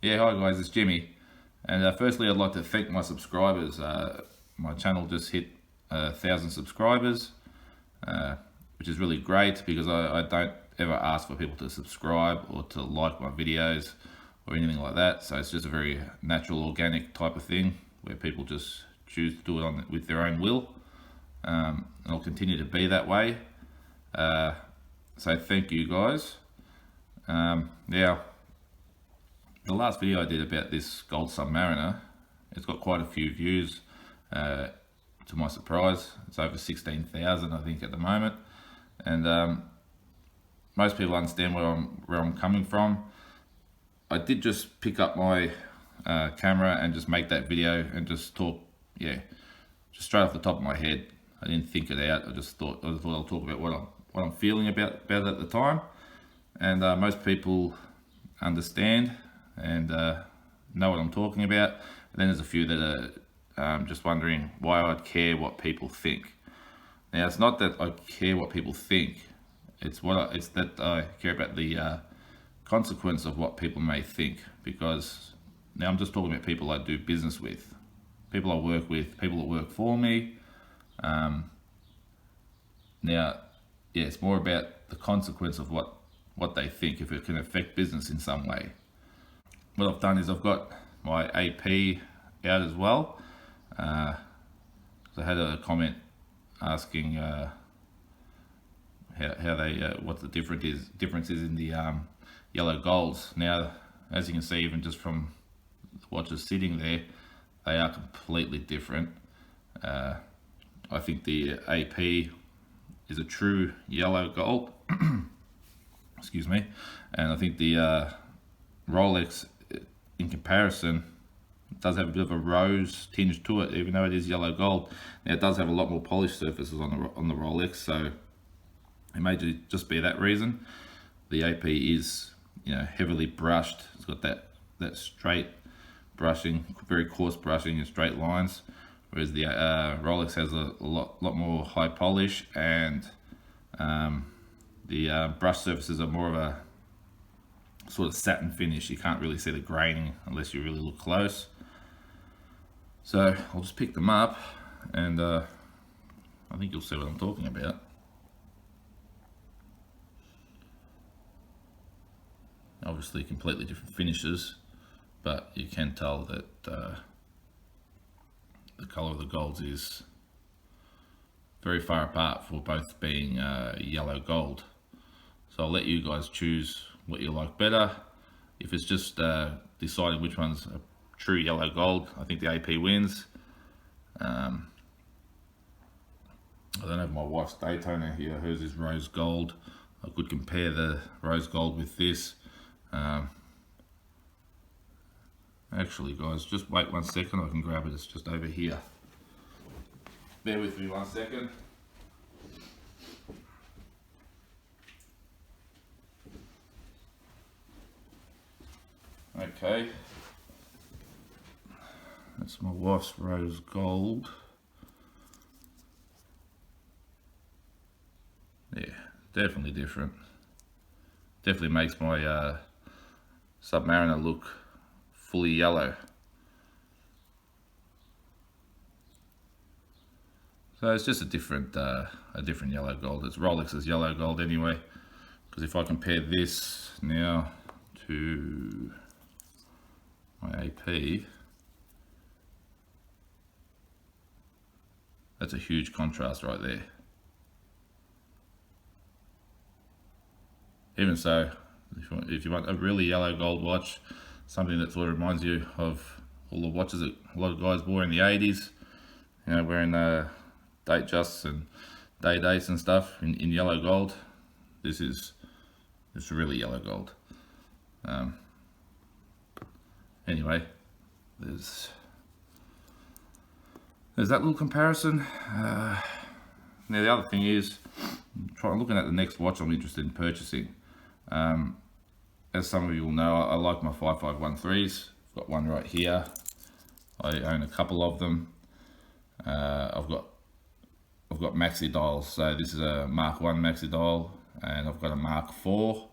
Yeah, hi guys, it's Jimmy. And firstly, I'd like to thank my subscribers. My channel just hit 1,000 subscribers, which is really great because I don't ever ask for people to subscribe or to like my videos or anything like that. So it's just a very natural, organic type of thing where people just choose to do it with their own will. And I'll continue to be that way. So thank you guys. Now, the last video I did about this gold submariner, it's got quite a few views, to my surprise. It's over 16,000 I think at the moment, and most people understand where I'm coming from. I did just pick up my camera and just make that video and just talk, just straight off the top of my head. I didn't think it out. I just thought I'll talk about what I'm feeling about it at the time, and most people understand and know what I'm talking about. And then there's a few that are just wondering why I'd care what people think. Now, it's not that I care what people think. It's that I care about the consequence of what people may think. Because now I'm just talking about people I do business with, people I work with, people that work for me. It's more about the consequence of what they think, if it can affect business in some way. What I've done is I've got my AP out as well. I had a comment asking how they what the difference is in the yellow golds. Now, as you can see, even just from the watches sitting there, they are completely different. I think the AP is a true yellow gold. Excuse me. And I think the Rolex, in comparison, does have a bit of a rose tinge to it, even though it is yellow gold. Now, it does have a lot more polished surfaces on the Rolex, so it may just be that reason. The AP is, heavily brushed. It's got that straight brushing, very coarse brushing and straight lines, whereas the Rolex has a lot more high polish, and the brush surfaces are more of a sort of satin finish. You can't really see the graining unless you really look close. So I'll just pick them up, and I think you'll see what I'm talking about. Obviously completely different finishes, but you can tell that the colour of the golds is very far apart for both being yellow gold. So I'll let you guys choose what you like better. If it's just deciding which one's a true yellow gold, I think the AP wins. I don't have my wife's Daytona here. Hers is rose gold. I could compare the rose gold with this. Actually, guys, just wait 1 second. I can grab it. It's just over here. Bear with me 1 second. Okay, that's my wife's rose gold. Yeah, definitely different. Definitely makes my Submariner look fully yellow. So it's just a different yellow gold. It's Rolex's yellow gold anyway. Because if I compare this now to my AP, that's a huge contrast right there. Even so, if you want a really yellow gold watch, something that sort of reminds you of all the watches that a lot of guys wore in the 80s, wearing Datejusts and day dates and stuff in yellow gold, this is really yellow gold. Anyway, there's that little comparison. Now the other thing is, looking at the next watch I'm interested in purchasing. As some of you will know, I like my 5513s. I've got one right here. I own a couple of them. I've got maxi dials. So this is a Mark 1 maxi dial, and I've got a Mark 4.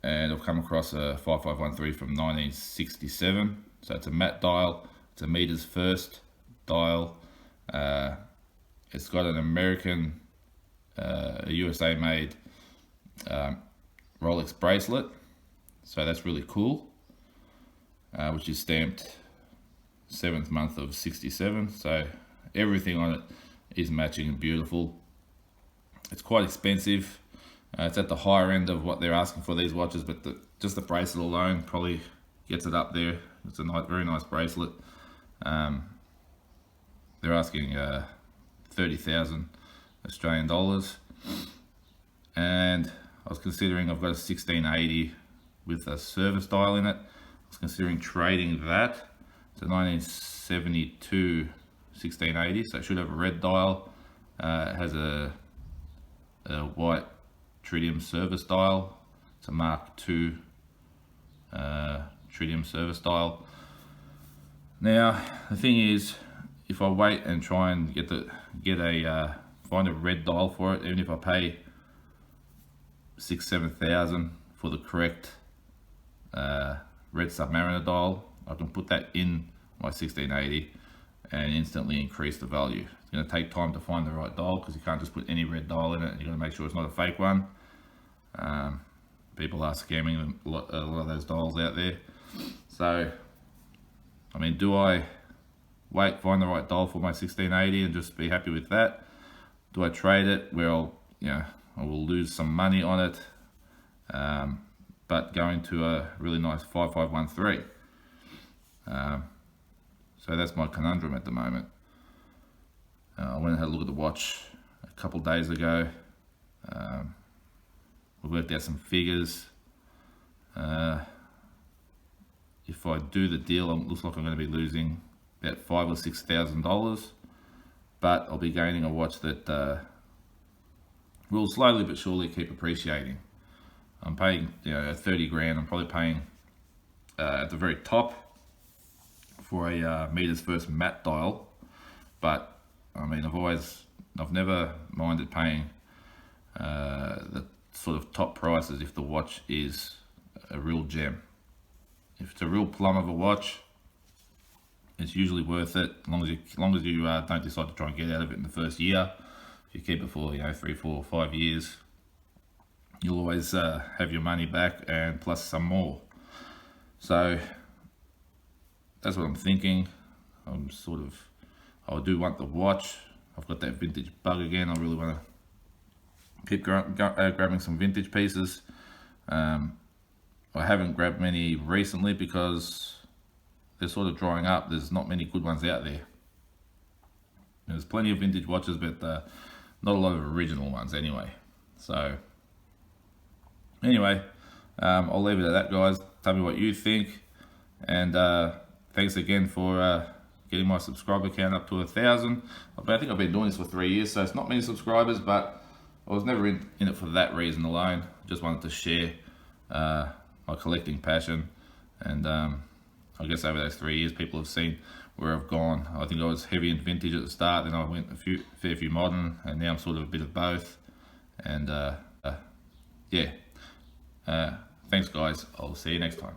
and I've come across a 5513 from 1967. So it's a matte dial, it's a meters first dial. It's got an American, a USA made Rolex bracelet, so that's really cool, which is stamped 7th month of 67, so everything on it is matching and beautiful. It's quite expensive. It's at the higher end of what they're asking for these watches, but just the bracelet alone probably gets it up there. It's a very nice bracelet. They're asking 30,000 Australian dollars, and I was considering, I've got a 1680 with a service dial in it. I was considering trading that. It's a 1972 1680, so it should have a red dial. It has a white tritium service dial. It's a Mark II tritium service dial. Now the thing is, if I wait and try and find a red dial for it, even if I pay 6,000-7,000 for the correct red Submariner dial, I can put that in my 1680 and instantly increase the value. It's going to take time to find the right dial, because you can't just put any red dial in it, and you've got to make sure it's not a fake one. People are scamming a lot of those dials out there. So, I mean, do I wait, find the right dial for my 1680 and just be happy with that? Do I trade it where I will lose some money on it, but go into a really nice 5513? So that's my conundrum at the moment. I went and had a look at the watch a couple days ago. We worked out some figures. If I do the deal, it looks like I'm going to be losing about $5,000 or $6,000, but I'll be gaining a watch that will slowly but surely keep appreciating. I'm paying 30 grand. I'm probably paying at the very top for a meters first matte dial, but I mean, I've never minded paying the sort of top prices if the watch is a real gem. If it's a real plum of a watch, it's usually worth it, as long as you don't decide to try and get out of it in the first year. If you keep it for 3, 4, 5 years, you'll always have your money back and plus some more. So that's what I'm thinking. I do want the watch. I've got that vintage bug again. I really want to keep grabbing some vintage pieces. I haven't grabbed many recently because they're sort of drying up. There's not many good ones out there. There's plenty of vintage watches, but not a lot of original ones anyway. So anyway, I'll leave it at that, guys. Tell me what you think, and thanks again for getting my subscriber count up to 1,000. I think I've been doing this for 3 years, so it's not many subscribers, but I was never in it for that reason alone. Just wanted to share my collecting passion, and I guess over those 3 years, people have seen where I've gone. I think I was heavy in vintage at the start, then I went a fair few modern, and now I'm sort of a bit of both. And yeah, thanks guys. I'll see you next time.